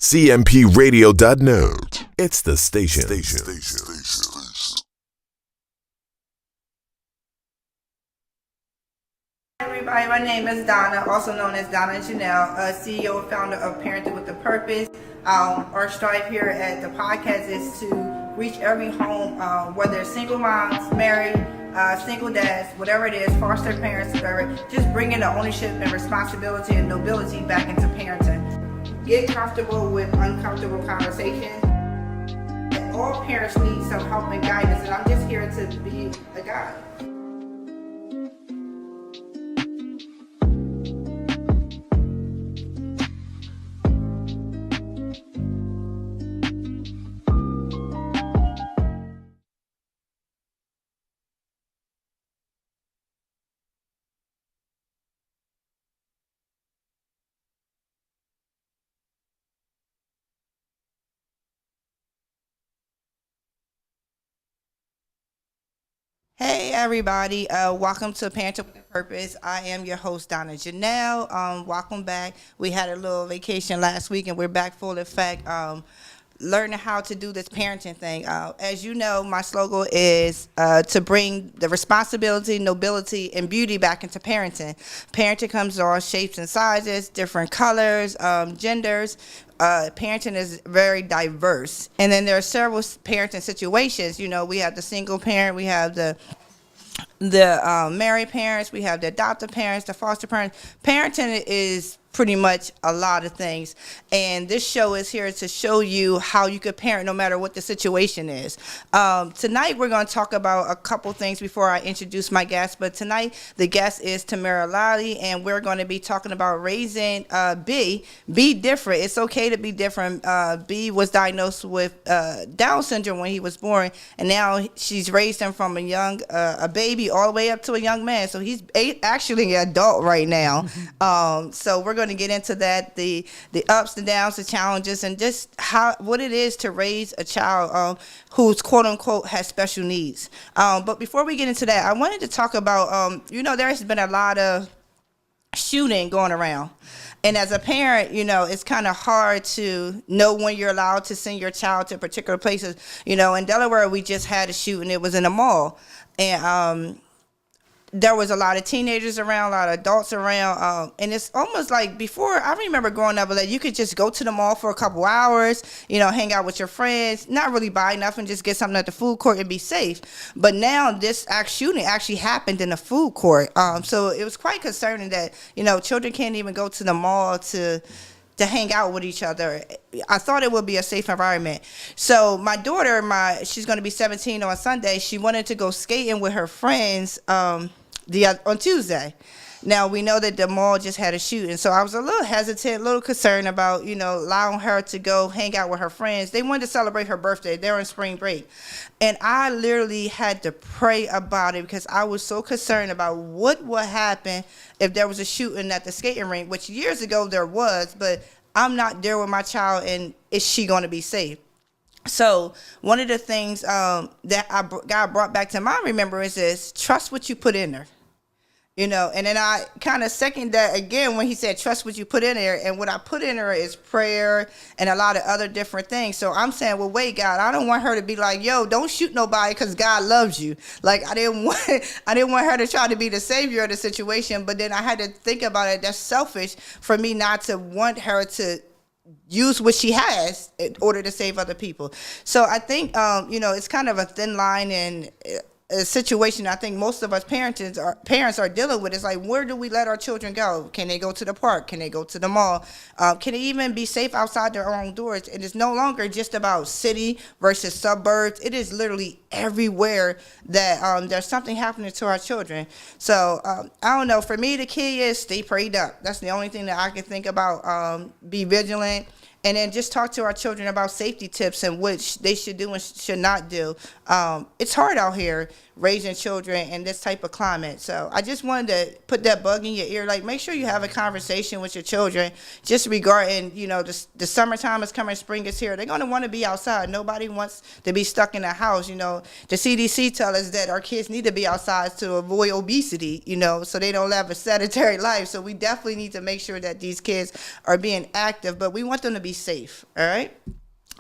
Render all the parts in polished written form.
cmpradio.net. It's the station. Everybody, my name is Donna, also known as Donna Janell, CEO and founder of Parenting with a Purpose. Our strive here at the podcast is to reach every home, whether it's single moms, married, single dads, whatever it is, foster parents, whatever, just bringing the ownership and responsibility and nobility back into parenting. Get comfortable with uncomfortable conversations. And all parents need some help and guidance, and I'm just here to be a guide. Hey everybody, welcome to Parenting with a Purpose. I am your host, Donna Janell. Welcome back. We had a little vacation last week and we're back full effect, learning how to do this parenting thing. As you know, my slogan is to bring the responsibility, nobility, and beauty back into parenting. Parenting comes in all shapes and sizes, different colors, genders. Parenting is very diverse. And then there are several parenting situations. You know, we have the single parent, we have the married parents, we have the adoptive parents, the foster parents. Parenting is pretty much a lot of things, and this show is here to show you how you could parent no matter what the situation is. Tonight we're going to talk about a couple things before I introduce my guest, but tonight the guest is Tamara Lolley, and we're going to be talking about raising B. Be different. It's okay to be different. B was diagnosed with Down syndrome when he was born, and now she's raised him from a baby all the way up to a young man, so he's actually an adult right now. So we're going to get into that, the ups and downs, the challenges, and just what it is to raise a child who's quote unquote has special needs. But before we get into that, I wanted to talk about there's been a lot of shooting going around. And as a parent, it's kind of hard to know when you're allowed to send your child to particular places. In Delaware, we just had a shooting. It was in a mall. And there was a lot of teenagers around, a lot of adults around, and it's almost like before. I remember growing up that you could just go to the mall for a couple hours, hang out with your friends, not really buy nothing, just get something at the food court and be safe. But now this shooting actually happened in the food court, so it was quite concerning that children can't even go to the mall to hang out with each other. I thought it would be a safe environment. So my daughter, she's going to be 17 on Sunday. She wanted to go skating with her friends on Tuesday. Now, we know that the mall just had a shooting, so I was a little hesitant, a little concerned about, allowing her to go hang out with her friends. They wanted to celebrate her birthday. They're on spring break. And I literally had to pray about it because I was so concerned about what would happen if there was a shooting at the skating rink, which years ago there was, but I'm not there with my child, and is she going to be safe? So one of the things that God brought back to my remembrance is trust what you put in her. And then I kind of second that again when he said, trust what you put in there. And what I put in her is prayer and a lot of other different things. So I'm saying, well, wait, God, I don't want her to be like, yo, don't shoot nobody because God loves you. Like, I didn't want her to try to be the savior of the situation. But then I had to think about it. That's selfish for me not to want her to use what she has in order to save other people. So I think, it's kind of a thin line, and a situation I think most of us parents are dealing with. Is like, where do we let our children go? Can they go to the park? Can they go to the mall? Can they even be safe outside their own doors? And it's no longer just about city versus suburbs. It is literally everywhere that there's something happening to our children. So I don't know. For me, the key is stay prayed up. That's the only thing that I can think about. Be vigilant. And then just talk to our children about safety tips and which they should do and should not do. It's hard out here raising children in this type of climate. So I just wanted to put that bug in your ear. Like, make sure you have a conversation with your children just regarding, the summertime is coming, spring is here. They're going to want to be outside. Nobody wants to be stuck in the house. The CDC tell us that our kids need to be outside to avoid obesity, so they don't have a sedentary life. So we definitely need to make sure that these kids are being active, but we want them to be safe. All right.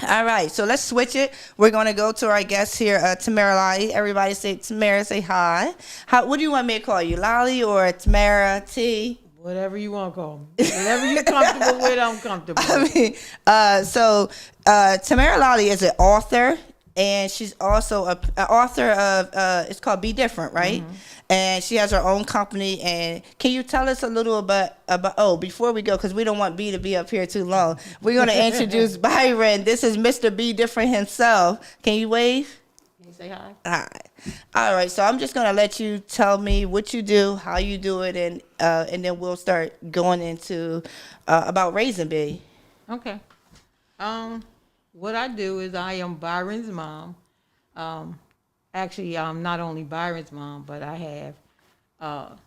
All right, so let's switch it. We're going to go to our guest here, Tamara Lolley. Everybody say, Tamara, say hi. What do you want me to call you, Lolley or Tamara T? Whatever you want to call me. Whatever you're comfortable with, I'm comfortable with. Tamara Lolley is an author, and she's also an author of, it's called Be Different, right? Mm-hmm. And she has her own company. And can you tell us a little about before we go, because we don't want B to be up here too long, we're going to introduce Byron. This is Mr. Be Different himself. Can you wave? Can you say hi? Hi. All right, so I'm just going to let you tell me what you do, how you do it, and then we'll start going into about raising B. Okay. What I do is I am Byron's mom. Actually, I'm not only Byron's mom, but I have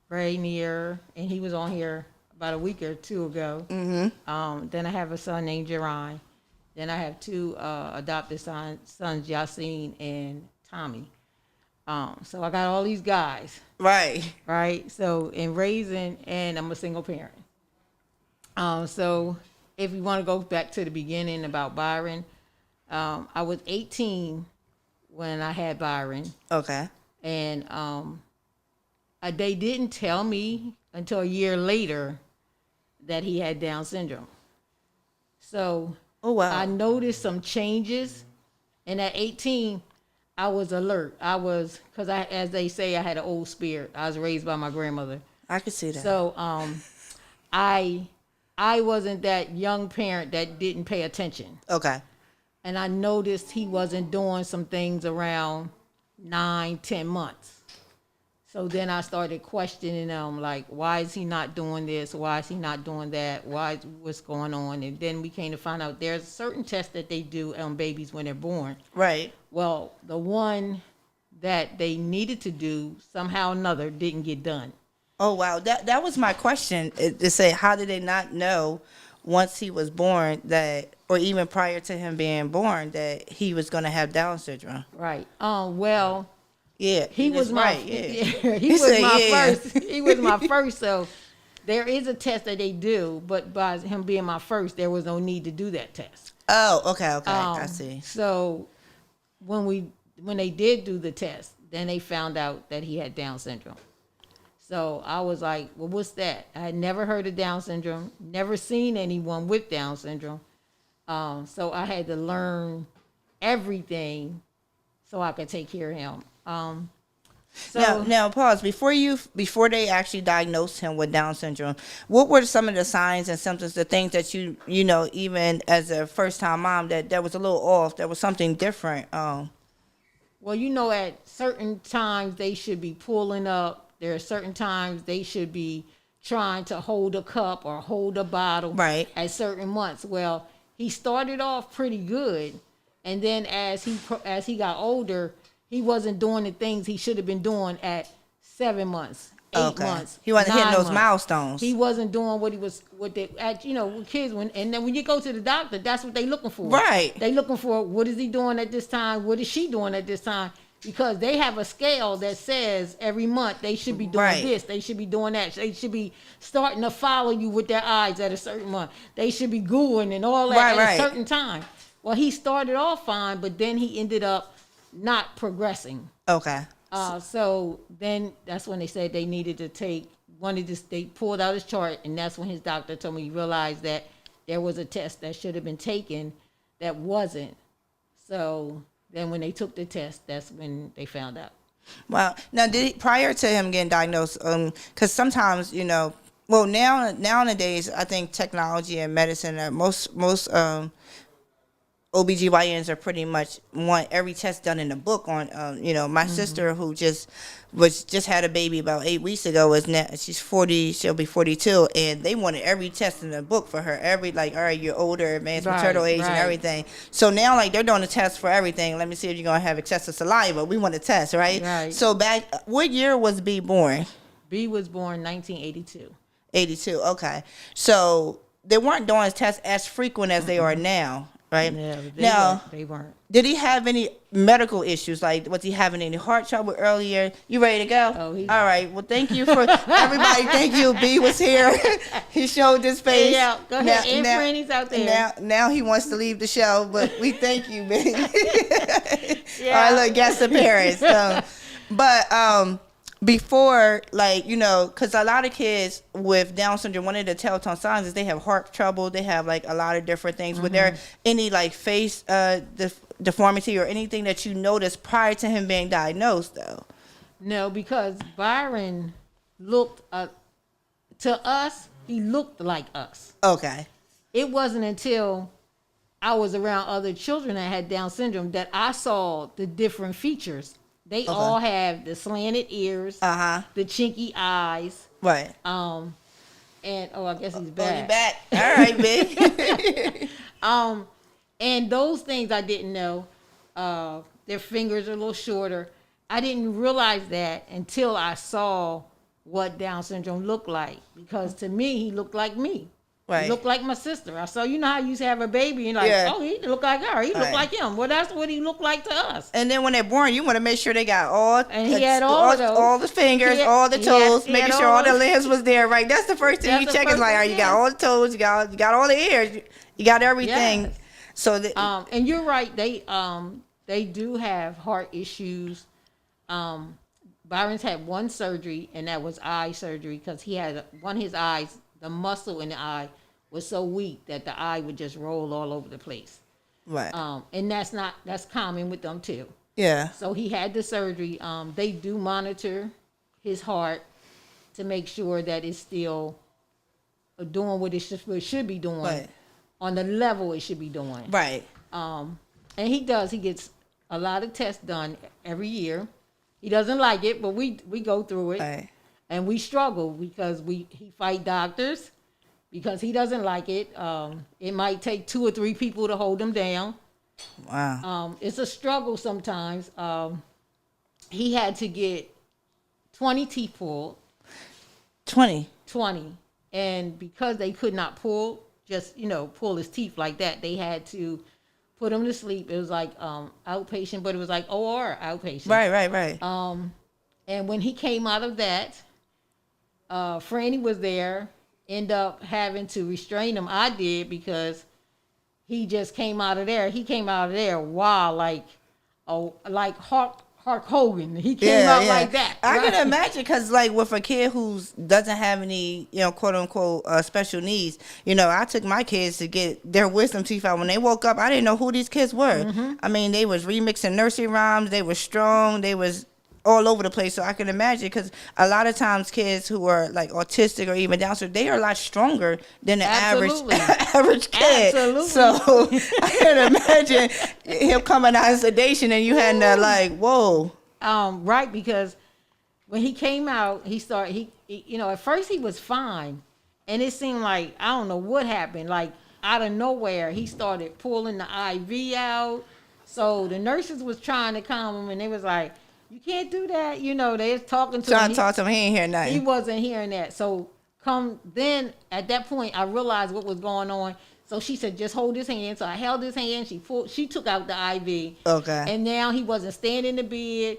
Rainier, and he was on here about a week or two ago. Mm-hmm. Then I have a son named Jerron. Then I have two adopted sons, Yasin and Tommy. So I got all these guys. Right. Right. So in raising, and I'm a single parent. So if you want to go back to the beginning about Byron, I was 18 when I had Byron. Okay. And they didn't tell me until a year later that he had Down syndrome. So I noticed some changes. And at 18, I was alert. Because as they say, I had an old spirit. I was raised by my grandmother. I could see that. So I wasn't that young parent that didn't pay attention. Okay. And I noticed he wasn't doing some things around 9-10 months. So then I started questioning him, like, why is he not doing this? Why is he not doing that? What's going on? And then we came to find out there's certain tests that they do on babies when they're born. Right. Well, the one that they needed to do, somehow or another, didn't get done. Oh, wow. That was my question, to say, how did they not know once he was born that, or even prior to him being born, that he was going to have Down syndrome? Right. Well, yeah, he was my right. Yeah. he was my first. He was my first. So there is a test that they do, but by him being my first, there was no need to do that test. Oh, okay, I see. So when they did do the test, then they found out that he had Down syndrome. So I was like, well, what's that? I had never heard of Down syndrome, never seen anyone with Down syndrome. So I had to learn everything so I could take care of him. Now pause. Before they actually diagnosed him with Down syndrome, what were some of the signs and symptoms, the things that you even as a first-time mom, that was a little off, that was something different? Well, at certain times they should be pulling up. There are certain times they should be trying to hold a cup or hold a bottle. Right. At certain months. Well, he started off pretty good, and then as he got older, he wasn't doing the things he should have been doing at 7 months, 8 months. He wasn't hitting those months. milestones. He wasn't doing what he was, with kids. And then when you go to the doctor, that's what they looking for. Right. They looking for, what is he doing at this time? What is she doing at this time? Because they have a scale that says every month they should be doing this, they should be doing that. They should be starting to follow you with their eyes at a certain month. They should be gooing and all that at a certain time. Well, he started off fine, but then he ended up not progressing. Okay. So then that's when they said they needed to take they pulled out his chart, and that's when his doctor told me he realized that there was a test that should have been taken that wasn't. So then when they took the test, that's when they found out. Wow. Now, prior to him getting diagnosed, because sometimes, nowadays, I think technology and medicine, most OBGYNs are pretty much want every test done in the book on, my sister who just had a baby about 8 weeks ago she's 40, she'll be 42, and they wanted every test in the book for her, all right, you're older, advanced maternal age and everything. So now like they're doing a test for everything. Let me see if you're going to have excessive saliva. We want a test, right? Right. So what year was B born? B was born 1982. 82, okay. So they weren't doing tests as frequent as they are now. Right? Yeah, they weren't. Did he have any medical issues? Like, was he having any heart trouble earlier? You ready to go? Oh, all right. Well, thank you for everybody. Thank you. B was here. He showed his face. Yeah, go ahead. And Franny's out there. Now he wants to leave the show, but we thank you, B. Yeah. All right, look, guest appearance. Before, because a lot of kids with Down syndrome, one of the telltale signs is they have heart trouble. They have, like, a lot of different things. Mm-hmm. Were there any, like, face deformity or anything that you noticed prior to him being diagnosed, though? No, because Byron looked, to us, he looked like us. Okay. It wasn't until I was around other children that had Down syndrome that I saw the different features. They all have the slanted ears, the chinky eyes. Right. I guess he's back. Oh, you back. All right, big. And those things I didn't know. Their fingers are a little shorter. I didn't realize that until I saw what Down syndrome looked like. Because to me, he looked like me. Right. He looked like my sister. I saw, how you used to have a baby and he looked like her. He looked like him. Well, that's what he looked like to us. And then when they're born, you want to make sure they got all the fingers, all the toes, making sure all the limbs was there, right? That's the first thing you check is like, all right, you got all the toes, you got all the ears, you got everything. Yes. So and you're right, they do have heart issues. Byron's had one surgery, and that was eye surgery because he had his eyes, the muscle in the eye was so weak that the eye would just roll all over the place. Right. And that's common with them too. Yeah. So he had the surgery. They do monitor his heart to make sure that it's still doing what it should be doing. Right. On the level it should be doing. Right. And he gets a lot of tests done every year. He doesn't like it, but we go through it. Right. And we struggle because he fight doctors because he doesn't like it. It might take 2 or 3 people to hold him down. Wow. It's a struggle sometimes. He had to get 20 teeth pulled. 20. And because they could not pull his teeth like that, they had to put him to sleep. It was like outpatient, but it was like OR outpatient. Right. And when he came out of that, Franny was there, end up having to restrain him. I did because he just came out of there. He came out of there, wow, like Hulk Hogan. He came out like that. I can imagine because, like, with a kid who doesn't have any, quote unquote, special needs. I took my kids to get their wisdom teeth out. When they woke up, I didn't know who these kids were. Mm-hmm. I mean, they was remixing nursery rhymes. They were strong. They was all over the place. So I can imagine because a lot of times kids who are like autistic or even Down syndrome, they are a lot stronger than the average kid. Absolutely. So I can imagine him coming out of sedation and you had to like, whoa. Right, because when he came out, he at first he was fine, and it seemed like I don't know what happened. Like out of nowhere, he started pulling the IV out. So the nurses was trying to calm him, and they was like, you can't do that. They was talking to him. Trying to talk to him. He ain't hearing nothing. He wasn't hearing that. So then at that point, I realized what was going on. So she said, just hold his hand. So I held his hand. She took out the IV. Okay. And now he wasn't staying in the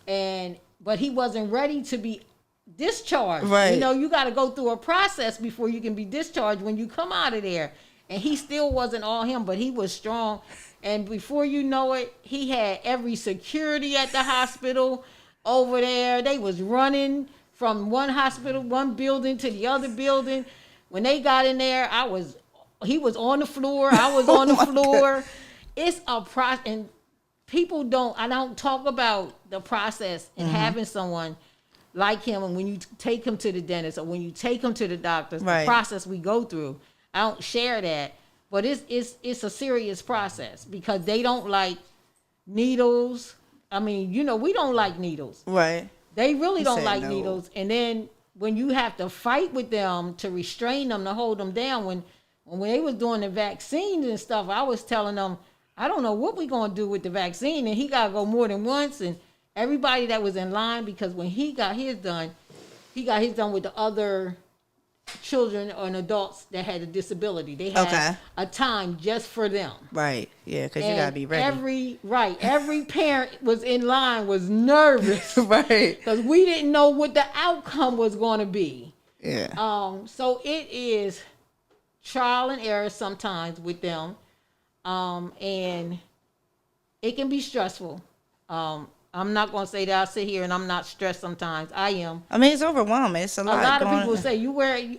bed, but he wasn't ready to be discharged. Right. You got to go through a process before you can be discharged when you come out of there. And he still wasn't all him, but he was strong. And before you know it, he had every security at the hospital over there. They was running from one building to the other building. When they got in there, he was on the floor. I was on the floor. God. It's a process, and I don't talk about the process and having someone like him. And when you take him to the dentist or when you take him to the doctor, the process we go through, I don't share that. But it's a serious process because they don't like needles. I mean, we don't like needles. Right. They really don't like no. needles. And then when you have to fight with them to restrain them, to hold them down, when they was doing the vaccines and stuff, I was telling them, I don't know what we going to do with the vaccine. And he got to go more than once. And everybody that was in line, because when he got his done with the other children and adults that had a disability. They had a time just for them. Right. Yeah, because you got to be ready. Every parent was in line was nervous. Right. Because we didn't know what the outcome was going to be. Yeah. So it is trial and error sometimes with them. And it can be stressful. I'm not going to say that I sit here and I'm not stressed sometimes. I am. I mean, it's overwhelming. It's a lot. A lot of people say,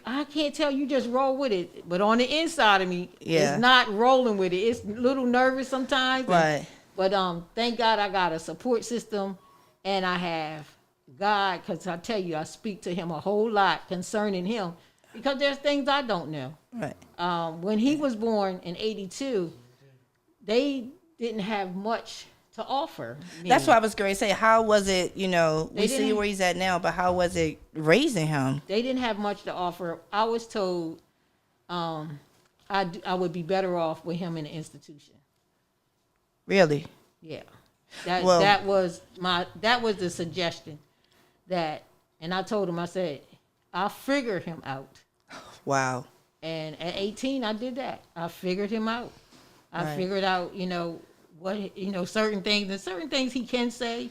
I can't tell, you just roll with it. But on the inside of me, it's not rolling with it. It's a little nervous sometimes. Right. But thank God I got a support system and I have God, because I tell you, I speak to him a whole lot concerning him because there's things I don't know. Right. When he was born in 1982, they didn't have much to offer me. That's what I was going to say. How was it, we see where he's at now, but how was it raising him? They didn't have much to offer. I was told I would be better off with him in an institution. Really? Yeah. That was the suggestion and I told him, I said, I'll figure him out. Wow. And at 18, I did that. I figured him out. I figured out, what certain things he can say.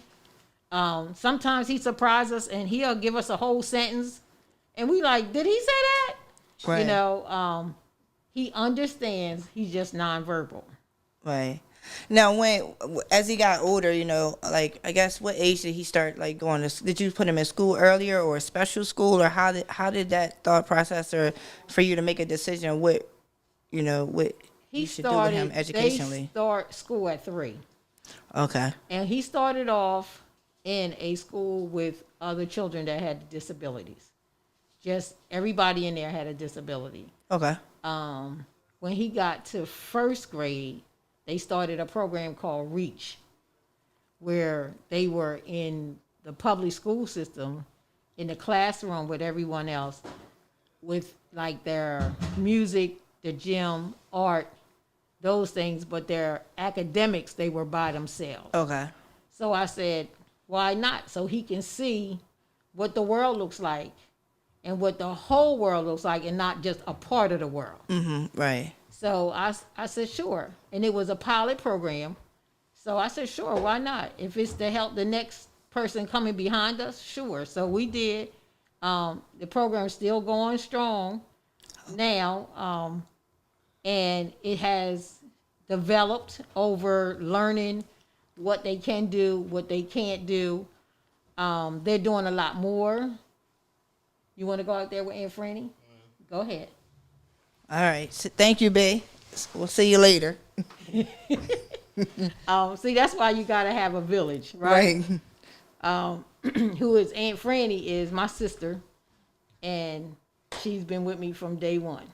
Sometimes he surprises us and he'll give us a whole sentence and we like, did he say that? Right. He understands. He's just nonverbal. Right. Now, as he got older, I guess what age did he start going to? Did you put him in school earlier or a special school, or how did that thought process, or for you to make a decision what you should do with him educationally? They start school at 3. Okay. And he started off in a school with other children that had disabilities. Just everybody in there had a disability. Okay. When he got to 1st grade, they started a program called REACH, where they were in the public school system, in the classroom with everyone else, with their music, the gym, art, those things, but their academics, they were by themselves. Okay. So I said, why not? So he can see what the world looks like and what the whole world looks like and not just a part of the world. Mm-hmm. Right. So I said, sure. And it was a pilot program. So I said, sure, why not? If it's to help the next person coming behind us, sure. So we did. The program's still going strong now. And it has developed over learning what they can do, what they can't do. They're doing a lot more. You want to go out there with Aunt Franny? Go ahead. All right. So thank you, B. We'll see you later. See, that's why you got to have a village, right? Who is Aunt Franny is my sister, and she's been with me from day one.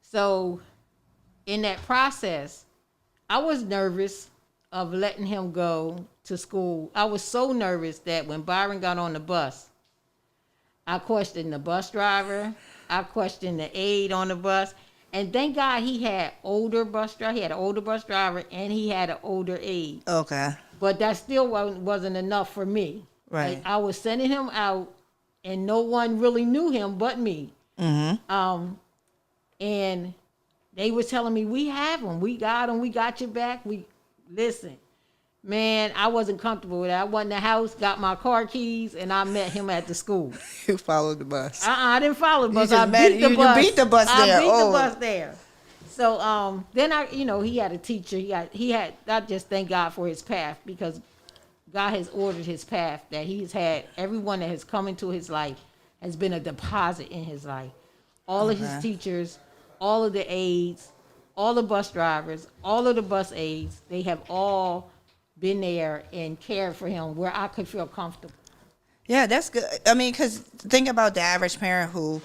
So in that process, I was nervous of letting him go to school. I was so nervous that when Byron got on the bus, I questioned the bus driver. I questioned the aide on the bus. And thank God he had older bus driver. He had an older bus driver and he had an older aide. Okay. But that still wasn't enough for me. Right. I was sending him out and no one really knew him but me. Mm-hmm. And they were telling me, we have him. We got him. We got your back. Listen, man, I wasn't comfortable with that. I went in the house, got my car keys, and I met him at the school. You followed the bus. I didn't follow the bus. You beat the bus there. I beat the bus there. So then he had a teacher. I just thank God for his path, because God has ordered his path, that he's had everyone that has come into his life has been a deposit in his life. All of his teachers, all of the aides, all the bus drivers, all of the bus aides, they have all been there and cared for him where I could feel comfortable. Yeah, that's good. I mean, because think about the average parent who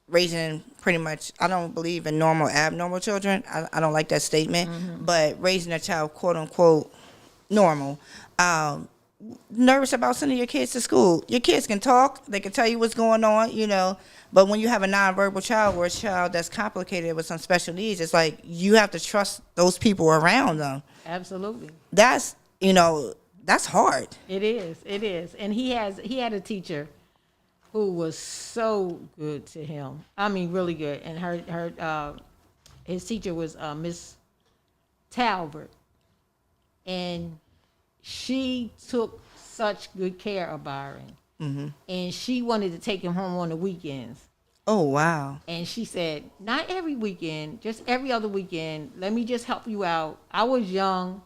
raising pretty much, I don't believe in normal, abnormal children. I don't like that statement, but raising a child, quote unquote, normal. Nervous about sending your kids to school. Your kids can talk, they can tell you what's going on, but when you have a nonverbal child or a child that's complicated with some special needs, it's like you have to trust those people around them. Absolutely. That's that's hard. It is. And he had a teacher who was so good to him. I mean, really good. And his teacher was Miss Talbert. And she took such good care of Byron. Mm-hmm. And she wanted to take him home on the weekends. Oh, wow. And she said, not every weekend, just every other weekend. Let me just help you out. I was young,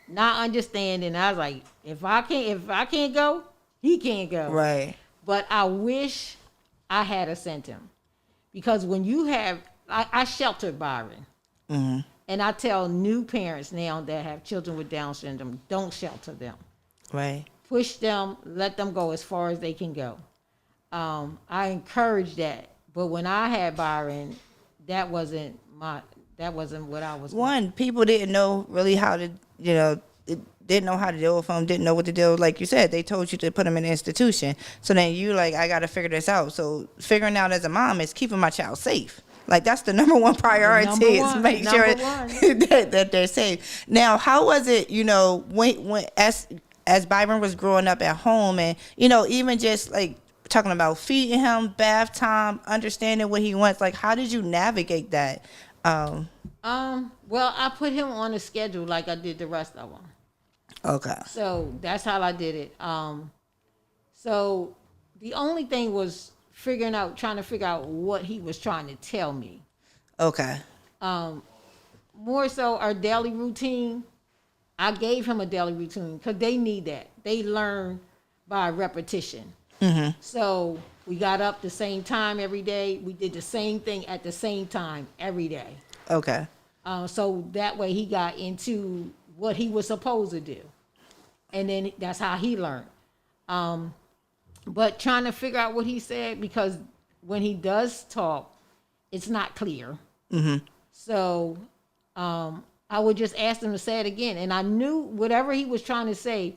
not understanding. I was like, if I can't go, he can't go. Right. But I wish I had sent him. Because when you have, I sheltered Byron. Mm-hmm. And I tell new parents now that have children with Down syndrome, don't shelter them. Right. Push them, let them go as far as they can go. I encourage that. But when I had Byron, that wasn't what I was. One, people didn't know really how to, didn't know how to deal with them, didn't know what to do. Like you said, they told you to put them in an institution. So then you I got to figure this out. So figuring out as a mom is keeping my child safe. Like, that's the number one priority is make sure that they're safe. Now, how was it, when as Byron was growing up at home and, even just like talking about feeding him, bath time, understanding what he wants, like, how did you navigate that? Well, I put him on a schedule like I did the rest of them. Okay. So that's how I did it. So the only thing was trying to figure out what he was trying to tell me. Okay. More so our daily routine. I gave him a daily routine because they need that. They learn by repetition. Mm-hmm. So we got up the same time every day. We did the same thing at the same time every day. Okay. So that way he got into what he was supposed to do. And then that's how he learned. But trying to figure out what he said, because when he does talk, it's not clear. Mm-hmm. So I would just ask him to say it again. And I knew whatever he was trying to say,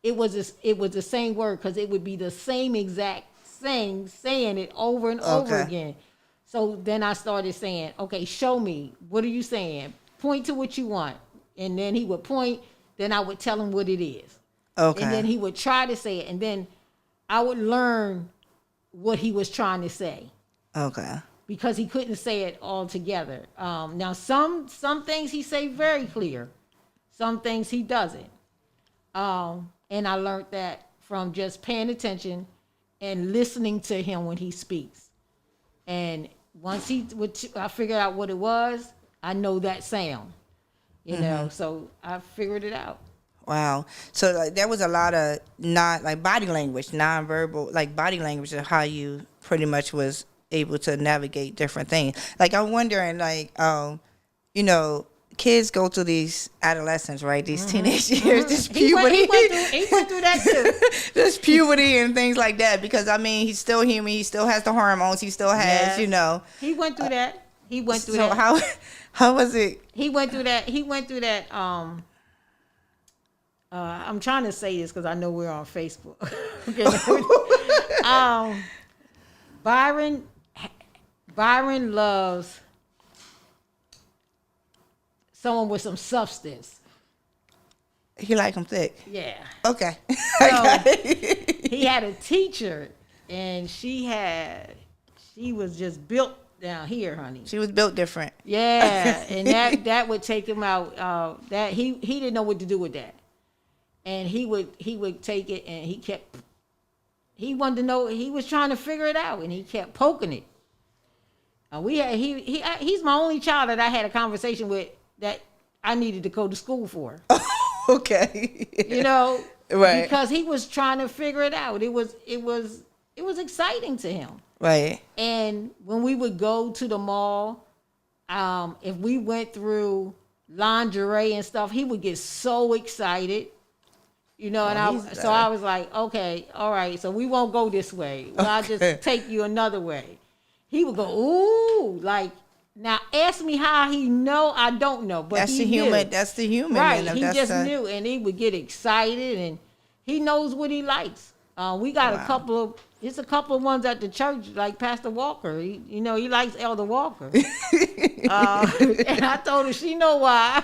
it was the same word, because it would be the same exact thing, saying it over and over again. So then I started saying, okay, show me. What are you saying? Point to what you want. And then he would point. Then I would tell him what it is. Okay. And then he would try to say it. And then I would learn what he was trying to say. Okay. Because he couldn't say it all together. Now, some things he say very clear. Some things he doesn't. And I learned that from just paying attention and listening to him when he speaks. And once I figured out what it was, I know that sound. You know, so I figured it out. Wow. So there was a lot of body language, nonverbal, like body language of how you pretty much was able to navigate different things. Like, I'm wondering, kids go through these adolescence, right? These teenage years, this puberty. He went through that too. This puberty and things like that, because, he's still human. He still has the hormones. He still has, He went through that. He went through that. So how was it? He went through that. I'm trying to say this because I know we're on Facebook. Okay. Byron loves someone with some substance. He like them thick. Yeah. Okay. So he had a teacher, and she was just built down here, honey. She was built different. Yeah, and that would take him out. That he didn't know what to do with that, and he would take it, and he wanted to know. He was trying to figure it out, and he kept poking it. He's my only child that I had a conversation with that I needed to go to school for. Okay. Right. Because he was trying to figure it out. It was exciting to him. Right. And when we would go to the mall, if we went through lingerie and stuff, he would get so excited. I was like, okay, all right, so we won't go this way. I'll just take you another way. he would go, ooh, like, now ask me how he know, I don't know. But that's he the human. knew. That's the human. Right, in him. he That's just the, knew, and he would get excited, and he knows what he likes. We got a couple of ones at the church, like Pastor Walker. He likes Elder Walker. And I told her she know why.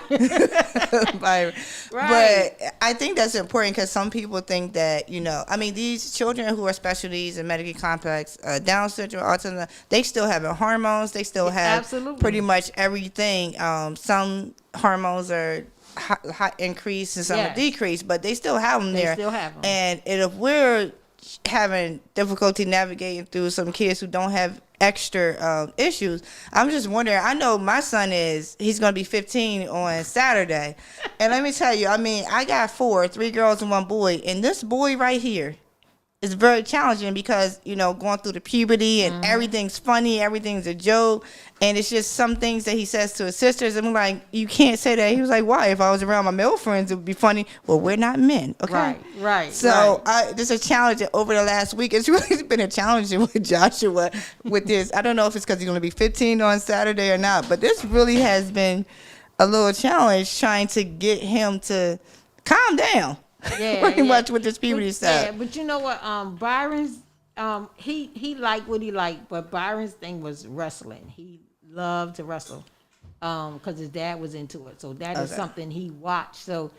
Right. Right. But I think that's important because some people think that, these children who are special needs and medically complex, Down syndrome, autism, they still have hormones. They still have Absolutely. pretty much everything. Some hormones are high increase and some are decreased, but they still have them there. They still have them. And if we're having difficulty navigating through some kids who don't have extra issues, I'm just wondering, I know my son he's going to be 15 on Saturday. And let me tell you, I got 3 girls and 1 boy. And this boy right here is very challenging because, going through the puberty and everything's funny, everything's a joke. And it's just some things that he says to his sisters. And I'm like, you can't say that. He was like, why? If I was around my male friends, it would be funny. Well, we're not men, okay? Right. So there's a challenge over the last week. It's really been a challenge with Joshua with this. I don't know if it's because he's going to be 15 on Saturday or not. But this really has been a little challenge trying to get him to calm down. Pretty much with this puberty stuff. Yeah, but you know what? Byron's he liked what he liked, but Byron's thing was wrestling. He loved to wrestle because his dad was into it. So that is something he watched. So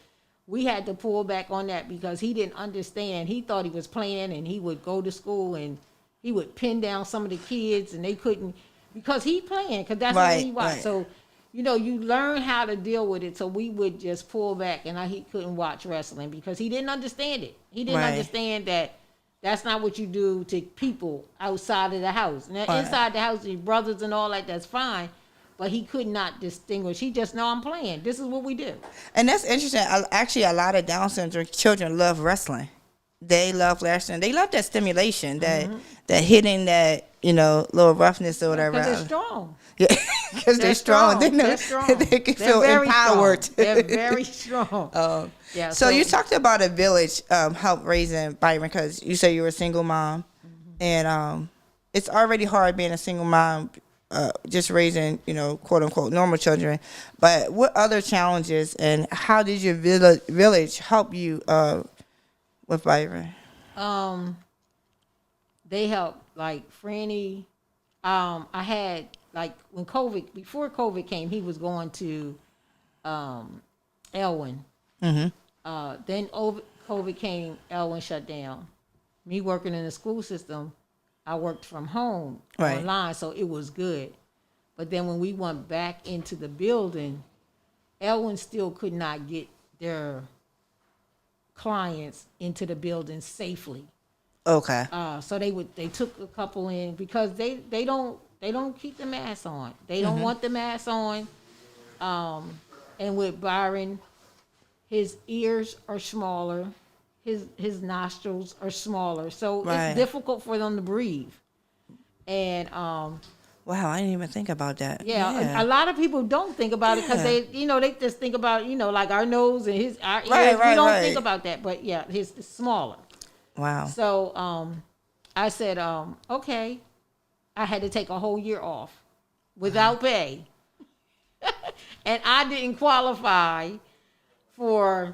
we had to pull back on that because he didn't understand. He thought he was playing, and he would go to school and he would pin down some of the kids, and they couldn't because he playing because that's what he watched. Right. So. You learn how to deal with it. So we would just pull back, and he couldn't watch wrestling because he didn't understand it. He didn't understand that that's not what you do to people outside of the house. Now, inside the house, your brothers and all that, that's fine. But he could not distinguish. He just know I'm playing. This is what we do. And that's interesting. Actually, a lot of Down syndrome children love wrestling. They love wrestling. They love that stimulation, that hitting, that little roughness or whatever. Because they're strong. Yeah, because they're strong. They're strong. They can feel empowered. They're very strong. So you talked about a village help raising Byron because you said you were a single mom, and it's already hard being a single mom, just raising quote unquote normal children. But what other challenges and how did your village help you with Byron? They helped, like Franny. I had, like, before COVID came, he was going to Elwyn. Then COVID came, Elwyn shut down. Me working in the school system, I worked from home online, so it was good. But then when we went back into the building, Elwyn still could not get their clients into the building safely. Okay. So they took a couple in because they don't keep the mask on. They don't want the mask on. And with Byron, his ears are smaller, his nostrils are smaller, so it's difficult for them to breathe. And wow, I didn't even think about that. Yeah. A lot of people don't think about it because they just think about like our nose and our ears. We don't think about that, but his is smaller. Wow. So I said, okay. I had to take a whole year off without pay. And I didn't qualify for,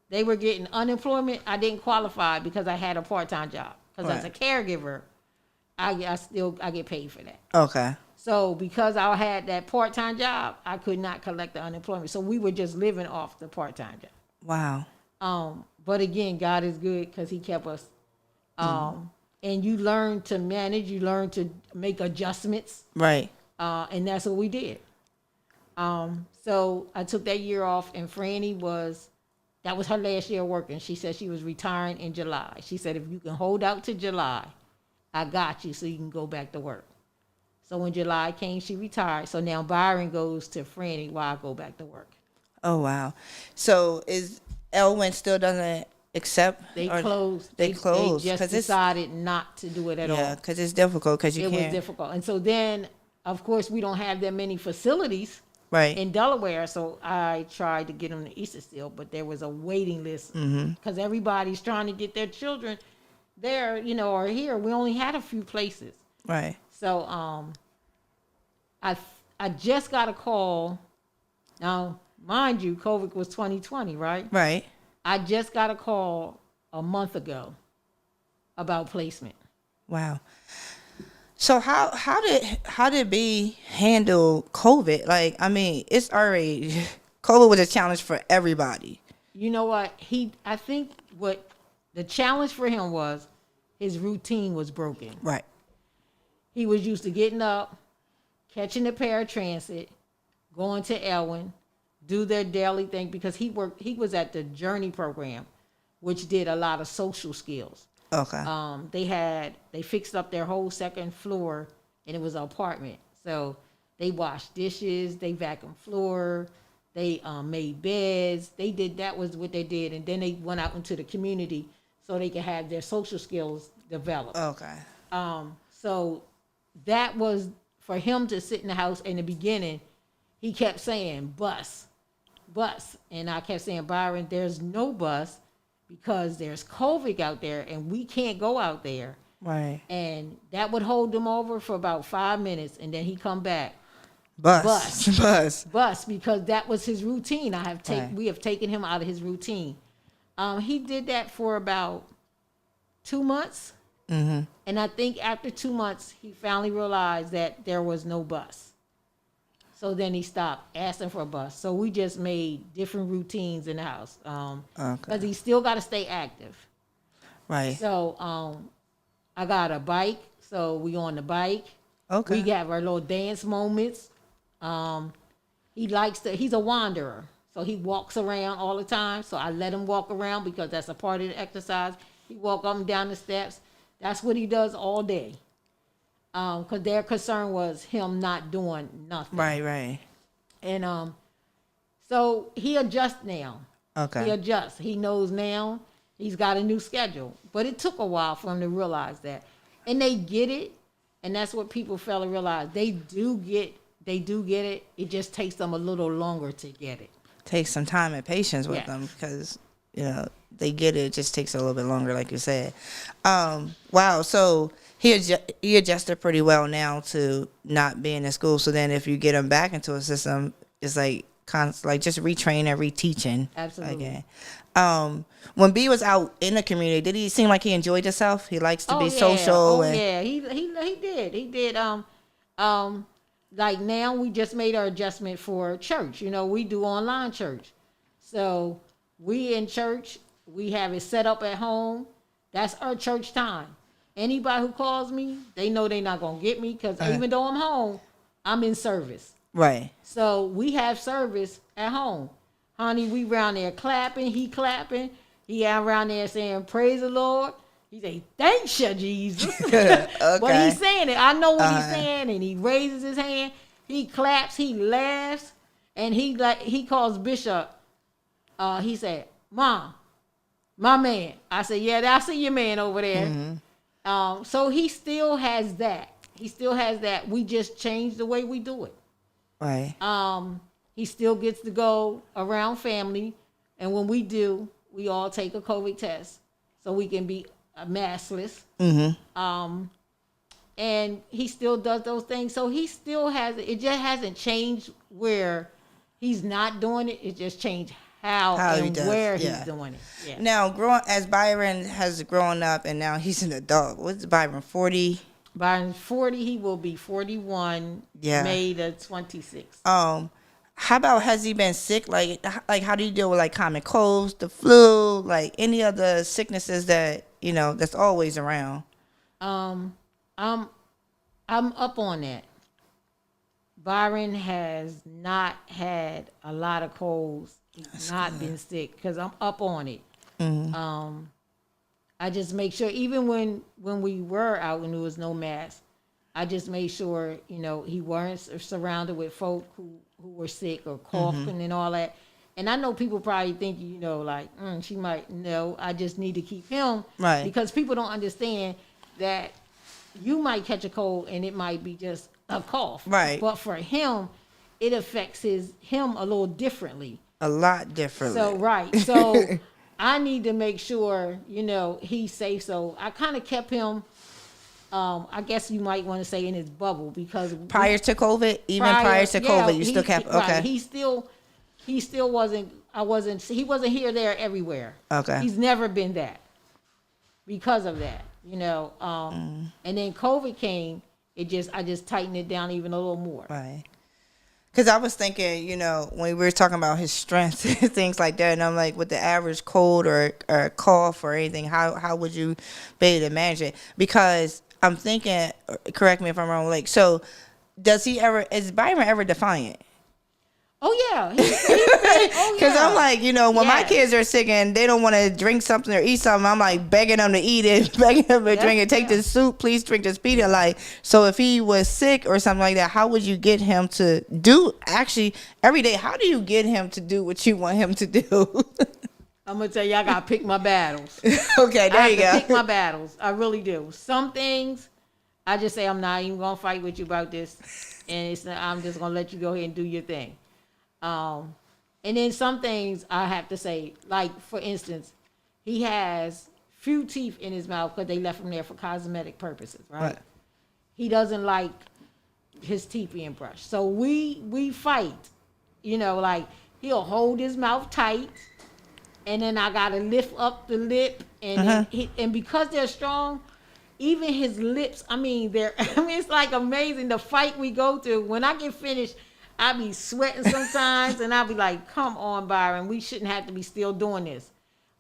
they were getting unemployment. I didn't qualify because I had a part-time job. Because as a caregiver, I get paid for that. Okay. So because I had that part-time job, I could not collect the unemployment. So we were just living off the part-time job. Wow. But again, God is good because he kept us. And you learn to manage. You learn to make adjustments. Right. And that's what we did. So I took that year off, and Franny that was her last year working. She said she was retiring in July. She said, if you can hold out to July, I got you so you can go back to work. So when July came, she retired. So now Byron goes to Franny while I go back to work. Oh, wow. So is Elwyn still doesn't accept? They closed. They closed. They just decided not to do it at all. Yeah, because it's difficult because you can't. It was difficult. And so then, of course, we don't have that many facilities in Delaware. So I tried to get them to Easter Seal, but there was a waiting list because everybody's trying to get their children there, or here, we only had a few places. Right. So I just got a call. Now, mind you, COVID was 2020, right? Right. I just got a call a month ago about placement. Wow. So how did B handle COVID? Like, I mean, it's already COVID was a challenge for everybody. You know what? I think what the challenge for him was his routine was broken. Right. He was used to getting up, catching the paratransit, going to Elwyn, do their daily thing, because he was at the Journey program, which did a lot of social skills. Okay. They fixed up their whole second floor, and it was an apartment. So they washed dishes, they vacuumed floor, they made beds. That was what they did, and then they went out into the community so they could have their social skills developed. Okay. So that was for him to sit in the house. In the beginning, he kept saying bus, and I kept saying, Byron, there's no bus because there's COVID out there and we can't go out there. Right. And that would hold him over for about 5 minutes, and then he come back. Bus. Because that was his routine. Right. We have taken him out of his routine. He did that for about 2 months. Mm-hmm. And I think after 2 months, he finally realized that there was no bus. So then he stopped asking for a bus. So we just made different routines in the house. Because he still got to stay active. Right. So I got a bike. So we on the bike. Okay. We have our little dance moments. He's a wanderer. So he walks around all the time. So I let him walk around because that's a part of the exercise. He walk up and down the steps. That's what he does all day. Because their concern was him not doing nothing. Right. And so he adjusts now. Okay. He adjusts. He knows now he's got a new schedule. But it took a while for him to realize that. And they get it. And that's what people fail to realize. They do get it. It just takes them a little longer to get it. Takes some time and patience with them because, they get it. It just takes a little bit longer, like you said. Wow. So he adjusted pretty well now to not being in school. So then if you get him back into a system, it's like just retrain and reteaching. Absolutely. Again. When B was out in the community, did he seem like he enjoyed himself? He likes to be social. Yeah. He did. He did. Like now we just made our adjustment for church. We do online church. So we in church, we have it set up at home. That's our church time. Anybody who calls me, they know they're not going to get me because even though I'm home, I'm in service. Right. So we have service at home. Honey, we around there clapping. He clapping. He around there saying, praise the Lord. He say, thanks you, Jesus. Okay. But he's saying it. I know what he's saying. And he raises his hand. He claps. He laughs. And he calls Bishop. He said, Mom, my man. I said, yeah, I see your man over there. Mm-hmm. So he still has that. We just changed the way we do it. Right. He still gets to go around family. And when we do, we all take a COVID test so we can be maskless. Mm-hmm. And he still does those things. So he still has it. It just hasn't changed where he's not doing it. It just changed how and where he's doing it. Yeah. Now, as Byron has grown up and now he's an adult, what's Byron, 40? Byron's 40. He will be 41 May the 26th. How about, has he been sick? Like how do you deal with like common colds, the flu, like any other sicknesses that, that's always around? I'm up on that. Byron has not had a lot of colds. He's not been sick because I'm up on it. Mm-hmm. I just make sure, even when we were out and there was no mask, I just made sure, he weren't surrounded with folk who were sick or coughing and all that. And I know people probably think, she might. No, I just need to keep him. Right. Because people don't understand that you might catch a cold and it might be just a cough. Right. But for him, it affects him a little differently. A lot differently. So, right. So I need to make sure, he's safe. So I kind of kept him, I guess you might want to say in his bubble because prior to COVID, prior to COVID, you still kept, okay. Right, he still wasn't, he wasn't here, there, everywhere. Okay. He's never been that because of that, and then COVID came, I just tightened it down even a little more. Right. Because I was thinking, when we were talking about his strengths and things like that, and I'm like, with the average cold or cough or anything, how would you be able to manage it? Because I'm thinking, correct me if I'm wrong, like, so is Byron ever defiant? Oh, yeah. Because I'm like, when my kids are sick and they don't want to drink something or eat something, I'm like begging them to eat it, begging them to drink it. Take this soup, please drink this Pedialyte. So if he was sick or something like that, how would you get him to do, actually, every day, how do you get him to do what you want him to do? I'm going to tell you, I got to pick my battles. Okay, there you go. I have to pick my battles. I really do. Some things, I just say, I'm not even going to fight with you about this. And I'm just going to let you go ahead and do your thing. And then some things I have to say, like, for instance, he has few teeth in his mouth because they left him there for cosmetic purposes, right? He doesn't like his teeth being brushed. So we fight, like he'll hold his mouth tight and then I got to lift up the lip and and because they're strong, even his lips, it's like amazing the fight we go through. When I get finished, I be sweating sometimes, and I'll be like, come on, Byron, we shouldn't have to be still doing this.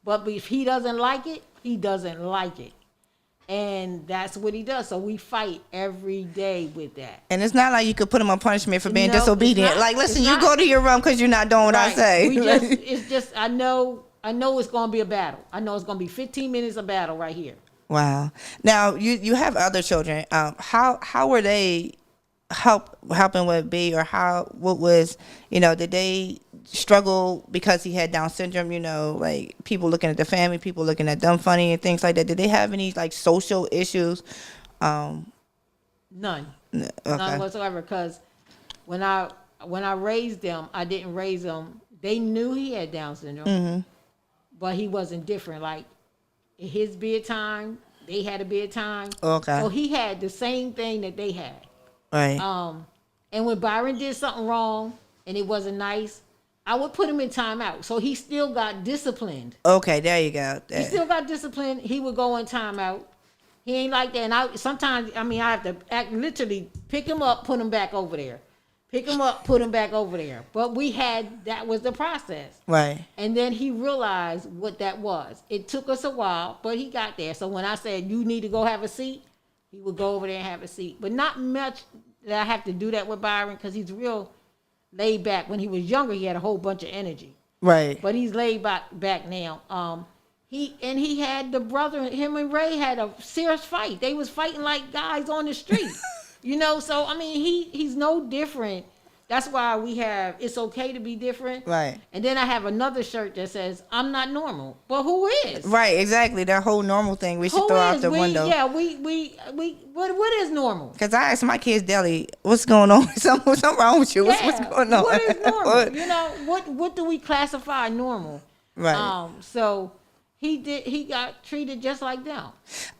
But if he doesn't like it, he doesn't like it. And that's what he does. So we fight every day with that. And it's not like you could put him on punishment for being disobedient. Like, listen, you go to your room because you're not doing what I say. It's just, I know it's going to be a battle. I know it's going to be 15 minutes of battle right here. Wow. Now, you have other children. How were they helping with B, or what was, did they struggle because he had Down syndrome, like people looking at the family, people looking at them funny and things like that? Did they have any like social issues? None. Okay. None whatsoever, because when I raised them, I didn't raise them. They knew he had Down syndrome, but he wasn't different. Like his bedtime, they had a bedtime. Okay. So he had the same thing that they had. Right. And when Byron did something wrong and it wasn't nice, I would put him in timeout. So he still got disciplined. Okay, there you go. He still got disciplined. He would go in timeout. He ain't like that. And I have to literally pick him up, put him back over there. Pick him up, put him back over there. But that was the process. Right. And then he realized what that was. It took us a while, but he got there. So when I said, you need to go have a seat, he would go over there and have a seat. But not much that I have to do that with Byron because he's real laid back. When he was younger, he had a whole bunch of energy. Right. But he's laid back now. He had the brother, him and Ray had a serious fight. They was fighting like guys on the street. So he's no different. That's why we have It's Okay to Be Different. Right. And then I have another shirt that says I'm not normal. But who is? Right, exactly. That whole normal thing we should throw out the window. Yeah, what is normal? Because I ask my kids daily, what's going on? Something wrong with you? What's going on? What is normal? What do we classify normal? Right. So he got treated just like them.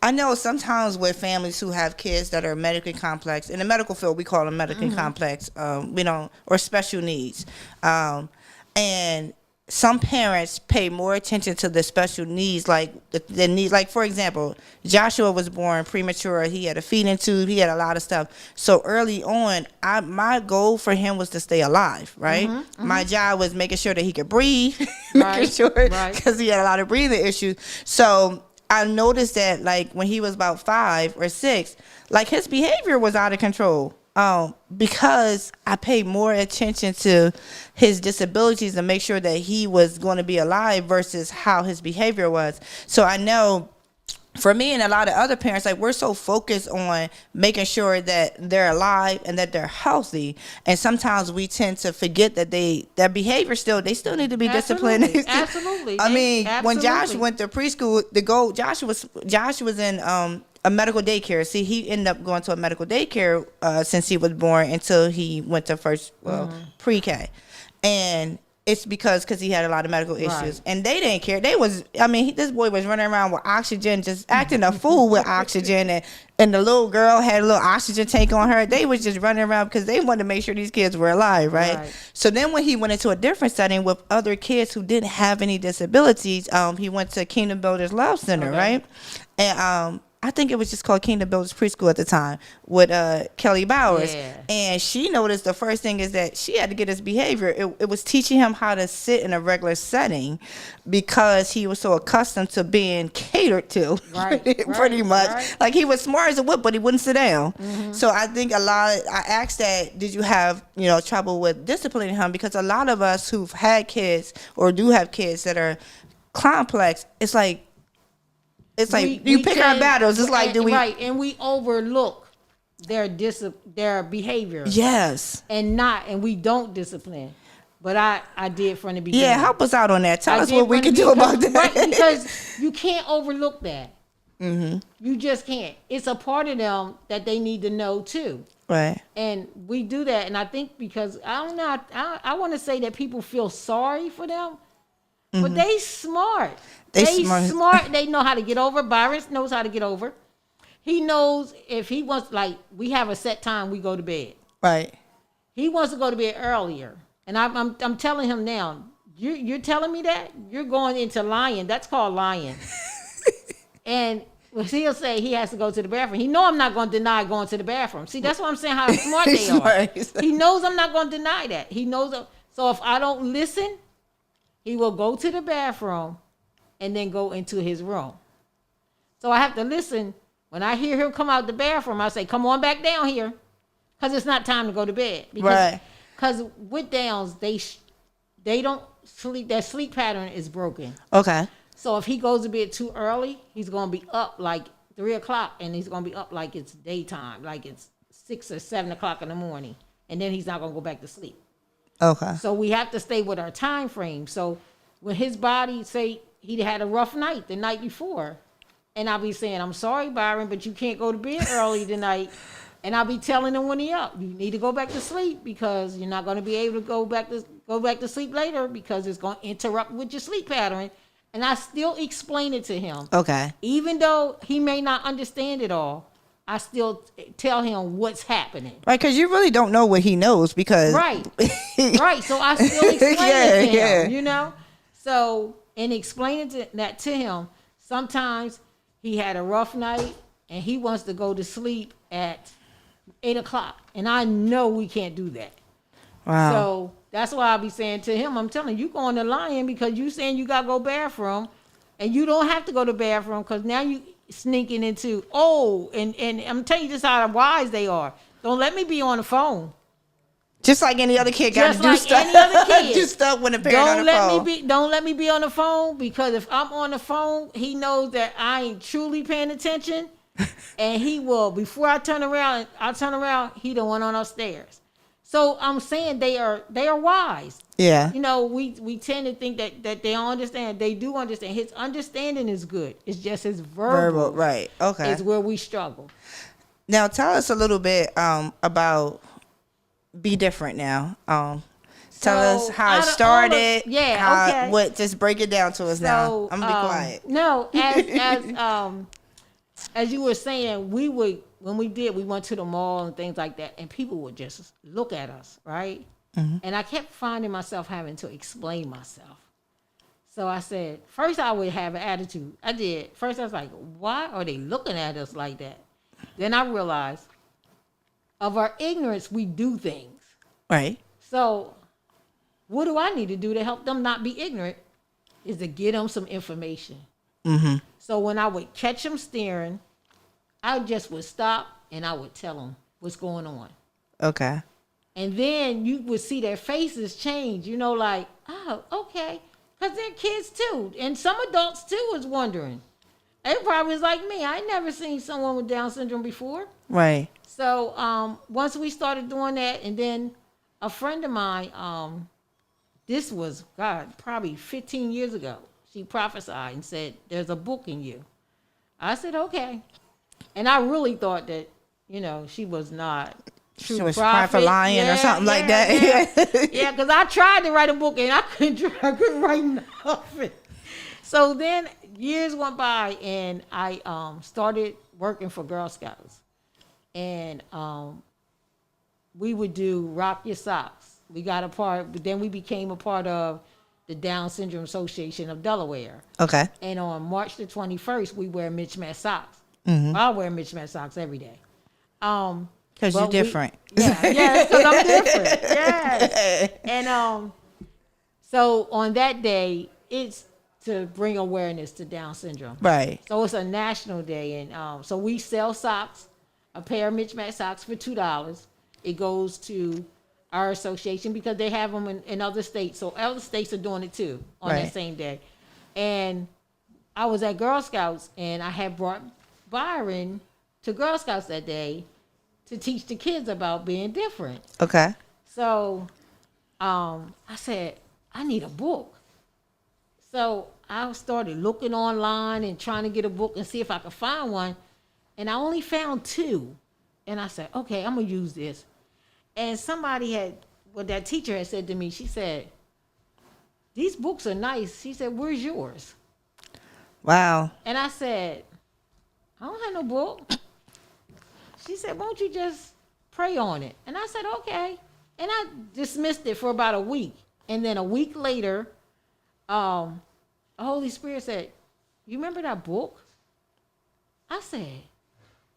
I know sometimes with families who have kids that are medically complex, in the medical field we call them medically complex, or special needs, and some parents pay more attention to the special needs, like the needs. Like, for example, Joshua was born premature. He had a feeding tube. He had a lot of stuff. So early on, my goal for him was to stay alive, right? My job was making sure that he could breathe, making sure, because he had a lot of breathing issues. So I noticed that, like, when he was about 5 or 6, like, his behavior was out of control. Because I paid more attention to his disabilities and make sure that he was going to be alive versus how his behavior was. So I know for me and a lot of other parents, like, we're so focused on making sure that they're alive and that they're healthy. And sometimes we tend to forget that their behavior they still need to be disciplined. Absolutely. When Josh went to preschool, Josh was in, a medical daycare. See, he ended up going to a medical daycare since he was born until he went to first pre-K. And it's because he had a lot of medical issues, Right. and they didn't care. This boy was running around with oxygen, just acting a fool with oxygen, and the little girl had a little oxygen tank on her. They was just running around because they wanted to make sure these kids were alive, right? So then when he went into a different setting with other kids who didn't have any disabilities, he went to Kingdom Builders Love Center, right? And I think it was just called Kingdom Builders Preschool at the time with Kelly Bowers. Yeah. And she noticed the first thing is that she had to get his behavior. It was teaching him how to sit in a regular setting because he was so accustomed to being catered to, pretty much. Right. Like he was smart as a whip, but he wouldn't sit down. Mm-hmm. So I think I asked that, did you have, trouble with disciplining him? Because a lot of us who've had kids or do have kids that are complex, it's like you pick our battles. It's like, and we overlook their behavior. Yes. And we don't discipline. But I did from the beginning. Yeah, help us out on that. Tell us what we can do about that. Right, because you can't overlook that. Mm-hmm. You just can't. It's a part of them that they need to know too. Right. And we do that. And I think because, I don't know, I want to say that people feel sorry for them. Mm-hmm. But they smart. They smart. They know how to get over. Byron knows how to get over. He knows if he wants, like, we have a set time we go to bed. Right. He wants to go to bed earlier. And I'm telling him now, you're telling me that? You're going into lying. That's called lying. And he'll say he has to go to the bathroom. He know I'm not going to deny going to the bathroom. See, that's what I'm saying, how smart they are. He knows I'm not going to deny that. He knows. So if I don't listen, he will go to the bathroom and then go into his room. So I have to listen. When I hear him come out the bathroom, I say, come on back down here. Because it's not time to go to bed. Because with Downs, they don't sleep. Their sleep pattern is broken. Okay. So if he goes to bed too early, he's going to be up like 3 o'clock. And he's going to be up like it's daytime. Like it's 6 or 7 o'clock in the morning. And then he's not going to go back to sleep. Okay. So we have to stay with our time frame. So when his body, say he had a rough night the night before, and I'll be saying, I'm sorry, Byron, but you can't go to bed early tonight. And I'll be telling him when he up, you need to go back to sleep because you're not going to be able to go back to sleep later because it's going to interrupt with your sleep pattern. And I still explain it to him. Okay. Even though he may not understand it all, I still tell him what's happening. Right, because you really don't know what he knows because... Right. Right. So I still explain it to him, you know? So, in explaining that to him, sometimes he had a rough night and he wants to go to sleep at 8 o'clock. And I know we can't do that. Wow. So, that's why I'll be saying to him, I'm telling you, going to lying because you saying you got to go bathroom and you don't have to go to bathroom because now you... sneaking into and I'm telling you this how wise they are. Don't let me be on the phone. Just like any other kid got to do stuff. Any other kid. Do stuff when the parent on the phone. Don't let me be on the phone because if I'm on the phone, he knows that I ain't truly paying attention, and he will before I turn around. He done went on upstairs. So I'm saying they are wise. Yeah. You know, we tend to think that they don't understand. They do understand. His understanding is good. It's just his verbal. Right. Okay. Is where we struggle. Now tell us a little bit about Be Different now. Tell us how it started. Just break it down to us now. I'm gonna be quiet. No, as you were saying, we went to the mall and things like that, and people would just look at us, right? Mm-hmm. And I kept finding myself having to explain myself. So I said, first I would have an attitude. I did. First I was like, why are they looking at us like that? Then I realized, of our ignorance, we do things. Right. So what do I need to do to help them not be ignorant is to give them some information. Mm-hmm. So when I would catch them staring, I just would stop and I would tell them what's going on. Okay. And then you would see their faces change, you know, like, oh, okay. Because they're kids too. And some adults too was wondering. They probably was like me. I never seen someone with Down syndrome before. Right. So once we started doing that, and then a friend of mine, this was, probably 15 years ago, she prophesied and said, there's a book in you. I said, okay. And I really thought that, you know, she was not She was crying for lying or something like that. Yeah, because I tried to write a book and I couldn't write nothing. So then years went by and I started working for Girl Scouts. And we would do Rock Your Socks. We got a part, but then we became a part of the Down Syndrome Association of Delaware. Okay. And on March the 21st, we wear mismatched socks. I wear mismatched socks every day. Because you're different. Yeah, because I'm different. Yeah. And so on that day, it's to bring awareness to Down syndrome. Right. So it's a national day. And so we sell socks, a pair of mismatched socks for $2. It goes to our association because they have them in other states. So other states are doing it too on that same day. And I was at Girl Scouts and I had brought Byron to Girl Scouts that day to teach the kids about being different. Okay. So I said, I need a book. So I started looking online and trying to get a book and see if I could find one. And I only found 2. And I said, okay, I'm going to use this. And that teacher had said to me, she said, these books are nice. She said, where's yours? Wow. And I said, I don't have no book. She said, won't you just pray on it? And I said, okay. And I dismissed it for about a week. And then a week later, the Holy Spirit said, you remember that book? I said,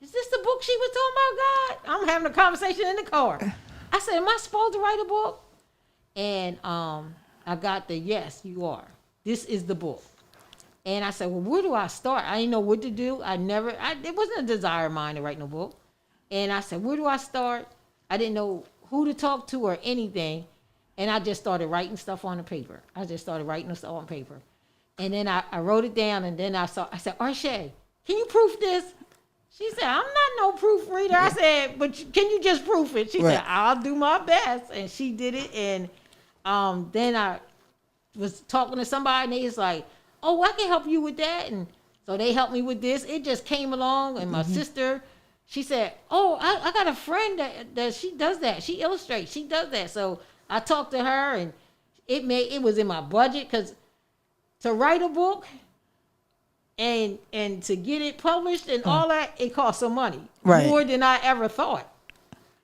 is this the book she was talking about, God? I'm having a conversation in the car. I said, am I supposed to write a book? And I got the yes, you are. This is the book. And I said, well, where do I start? I didn't know what to do. It wasn't a desire of mine to write no book. And I said, where do I start? I didn't know who to talk to or anything. And I just started writing stuff on the paper. And then I wrote it down, and then I said, Arshay, can you proof this? She said, I'm not no proofreader. I said, but can you just proof it? She said, I'll do my best. And she did it. And then I was talking to somebody, and they was like, oh, I can help you with that. And so they helped me with this. It just came along. And my sister, she said, oh, I got a friend that she does that. She illustrates. She does that. So I talked to her, and it was in my budget, because to write a book and to get it published and all that, it costs some money. Right. More than I ever thought.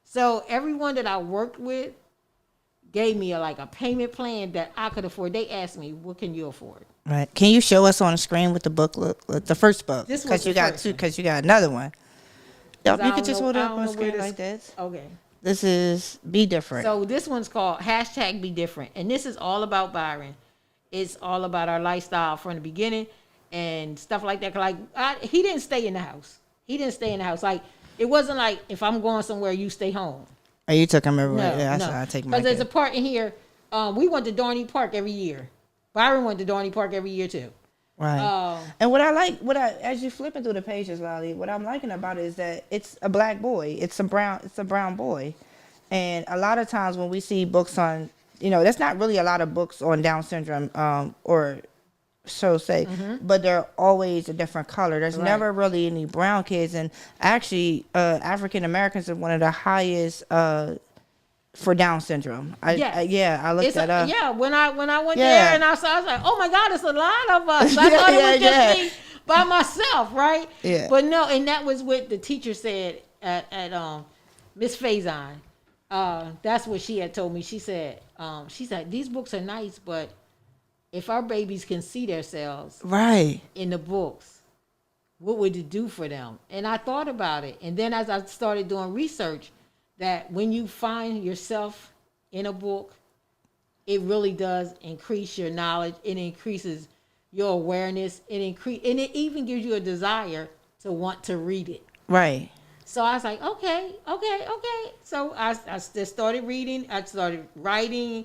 So everyone that I worked with gave me a payment plan that I could afford. They asked me, what can you afford? Right. Can you show us on the screen with the book, the first book? Because you got 2, because you got another one. Yep, you can just hold it up on the screen like this. Okay. This is Be Different. So this one's called #Be Different. And this is all about Byron. It's all about our lifestyle from the beginning and stuff like that. He didn't stay in the house. It wasn't like, if I'm going somewhere, you stay home. Oh, you took him everywhere. No. I take my Because there's a part in here, we went to Dorney Park every year. Byron went to Dorney Park every year too. Right. And what I like, as you're flipping through the pages, Lolley, what I'm liking about it is that it's a black boy. It's a brown boy. And a lot of times when we see books on, there's not really a lot of books on Down syndrome, or so say, but they're always a different color. There's never really any brown kids. And actually, African Americans are one of the highest for Down syndrome. I looked that up. Yeah, when I went there and I was like, oh my God, it's a lot of us. I thought it was just me by myself, right? Yeah. But no, and that was what the teacher said at Miss Faison. That's what she had told me. She said, these books are nice, but if our babies can see themselves in the books, what would it do for them? And I thought about it. And then as I started doing research, that when you find yourself in a book, it really does increase your knowledge. It increases your awareness. And it even gives you a desire to want to read it. Right. So I was like, okay. So I just started reading. I started writing,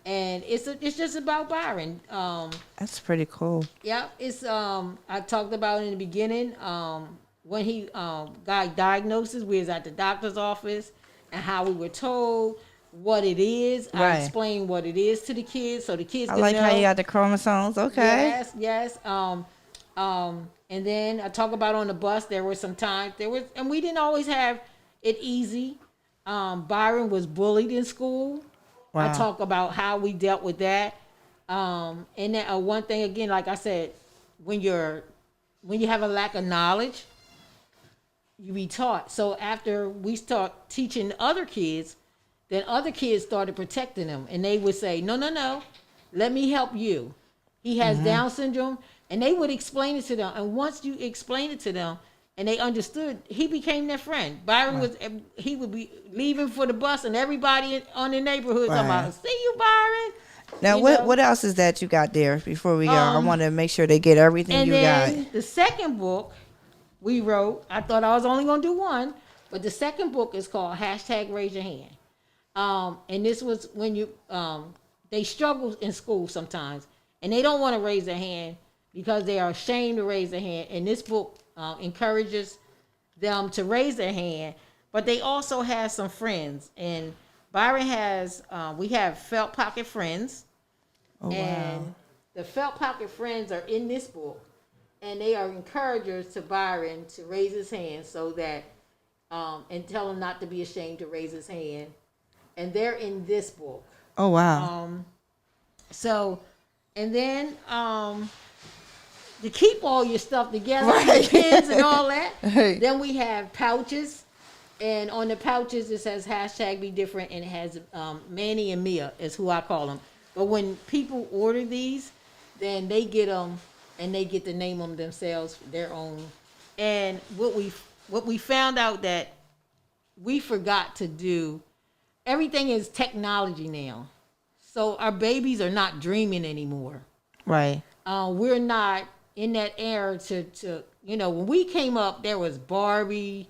and it's just about Byron. That's pretty cool. Yeah, it's I talked about it in the beginning. When he got diagnosis, we was at the doctor's office, and how we were told what it is. I explained what it is to the kids, so the kids can know. I like how you got the chromosomes. Okay. Yes. And then I talk about on the bus, there were some times and we didn't always have it easy. Byron was bullied in school. Wow. I talk about how we dealt with that. And then one thing again, like I said, when you have a lack of knowledge, you be taught. So after we start teaching other kids, then other kids started protecting them, and they would say, no, let me help you. He has Down syndrome, and they would explain it to them. And once you explain it to them, and they understood, he became their friend. Byron he would be leaving for the bus, and everybody on the neighborhood talking about, see you, Byron. Now, what else is that you got there before we go? I want to make sure they get everything you got. And then the second book we wrote, I thought I was only going to do one, but the second book is called #Raise Your Hand. And this was when they struggle in school sometimes, and they don't want to raise their hand because they are ashamed to raise their hand. And this book encourages them to raise their hand, but they also have some friends. And Byron has, we have felt pocket friends. Oh, and wow. The felt pocket friends are in this book, and they are encouragers to Byron to raise his hand so that, and tell him not to be ashamed to raise his hand. And they're in this book. Oh, wow. And then to keep all your stuff together, the pins and all that. Right. Then we have pouches, and on the pouches it says #BeDifferent, and it has Manny and Mia is who I call them. But when people order these, then they get them, and they get to name them themselves, their own. And what we found out that we forgot to do. Everything is technology now. So our babies are not dreaming anymore. Right. We're not in that era to when we came up, there was Barbie,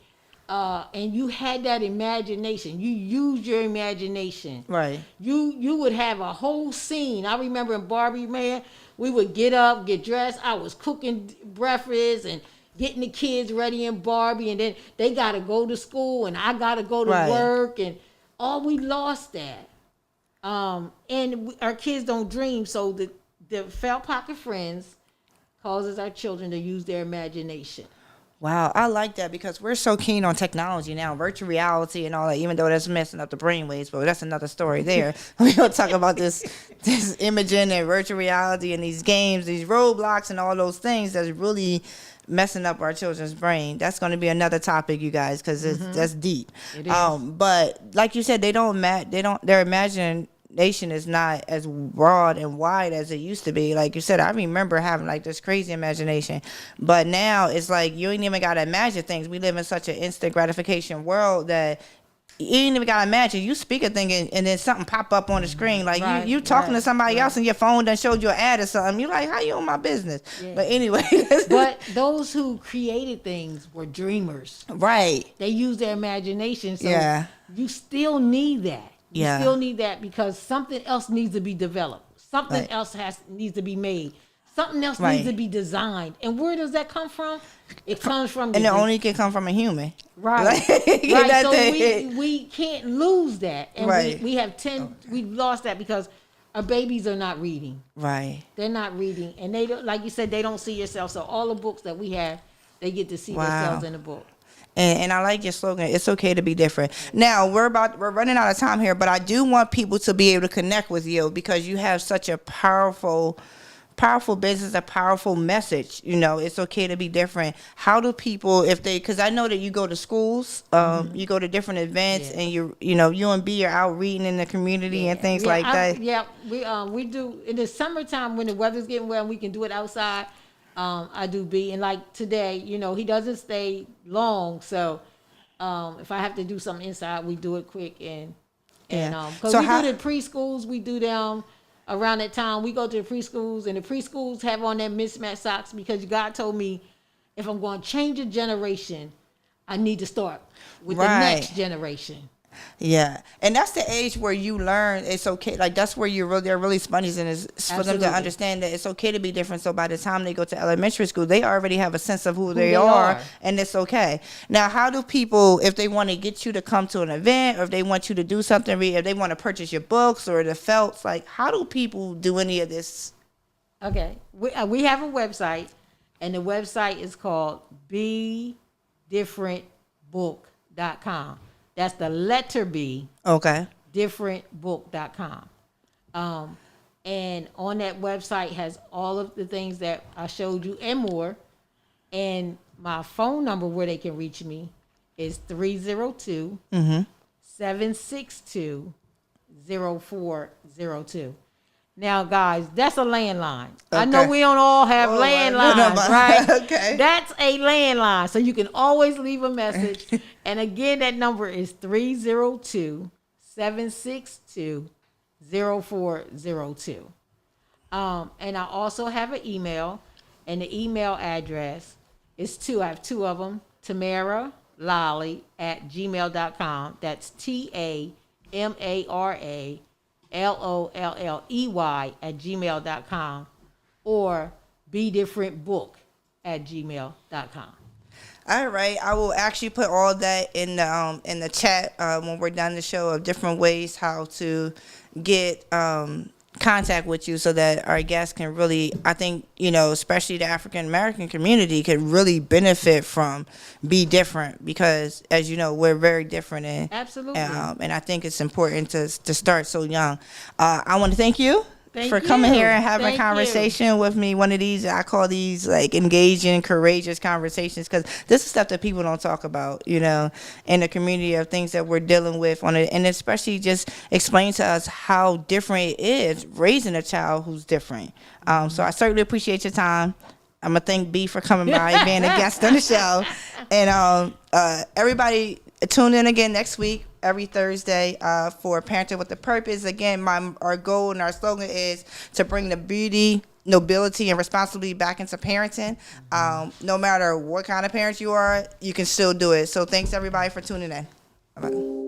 and you had that imagination. You used your imagination. Right. You would have a whole scene. I remember in Barbie, man, we would get up, get dressed. I was cooking breakfast and getting the kids ready in Barbie, and then they got to go to school, and I got to go to work, and we lost that. And our kids don't dream, so the felt pocket friends causes our children to use their imagination. Wow, I like that because we're so keen on technology now, virtual reality and all that, even though that's messing up the brainwaves, but that's another story there. We're going to talk about this imaging and virtual reality and these games, these roadblocks and all those things that's really messing up our children's brain. That's going to be another topic, you guys, because that's deep. It is. But like you said, their imagination is not as broad and wide as it used to be. Like you said, I remember having like this crazy imagination, but now it's like you ain't even got to imagine things. We live in such an instant gratification world that you ain't even gotta imagine. You speak a thing and then something pop up on the screen. Like you talking to somebody else and your phone done showed you an ad or something. You like, how you on my business? Yeah. But anyway. But those who created things were dreamers. Right. They used their imagination. So you still need that. You still need that because something else needs to be developed. Something else needs to be made. Something else needs to be designed. And where does that come from? It comes from... And it only can come from a human. Right. Right. So we can't lose that. And we have we've lost that because our babies are not reading. Right. They're not reading. And they don't, like you said, they don't see yourself. So all the books that we have, they get to see themselves in the book. And I like your slogan. It's okay to be different. Now we're running out of time here, but I do want people to be able to connect with you because you have such a powerful business, a powerful message. You know, it's okay to be different. How do people, because I know that you go to schools, you go to different events, and you and B are out reading in the community and things like that. Yeah, we do in the summertime when the weather's getting well and we can do it outside. I do B, and like today, he doesn't stay long, so if I have to do something inside, we do it quick because so we do the preschools, we do them. Around that time, we go to the preschools, and the preschools have on their mismatched socks because God told me if I'm going to change a generation, I need to start with the next generation. Yeah, and that's the age where you learn it's okay. Like that's where they're really sponges, and it's for them to understand that it's okay to be different. So by the time they go to elementary school, they already have a sense of who they are, and it's okay. Now, how do people, if they want to get you to come to an event, or if they want you to do something, if they want to purchase your books or the felts, like how do people do any of this? Okay, we have a website, and the website is called BeDifferentBook.com. That's the letter B. Okay. differentbook.com. And on that website has all of the things that I showed you and more. And my phone number where they can reach me is 302 762 0402. Now, guys, that's a landline. Okay. I know we don't all have landlines, right? Okay. That's a landline. So you can always leave a message. And again, that number is 302 762 0402. And I also have an email, and the email address is I have two of them, Tamara Lolley at gmail.com. That's TAMARA LOLLEY at gmail.com, or bedifferentbook@gmail.com. All right, I will actually put all that in the chat when we're done the show, of different ways how to get contact with you, so that our guests can really, I think, especially the African American community, can really benefit from Be Different, because as you know, we're very different, and absolutely, and I think it's important to start so young. I want to thank you for you. coming here and having Thank a conversation with me. One of these, I call these like engaging, courageous conversations, because this is stuff that people don't talk about, in the community, of things that we're dealing with on it, and especially just explain to us how different it is raising a child who's different. So I certainly appreciate your time. I'm gonna thank B for coming by and being a guest on the show, and everybody tune in again next week, every Thursday, for Parenting with a Purpose. Again, our goal and our slogan is to bring the beauty, nobility, and responsibility back into parenting. No matter what kind of parent you are, you can still do it. So thanks everybody for tuning in. Bye-bye.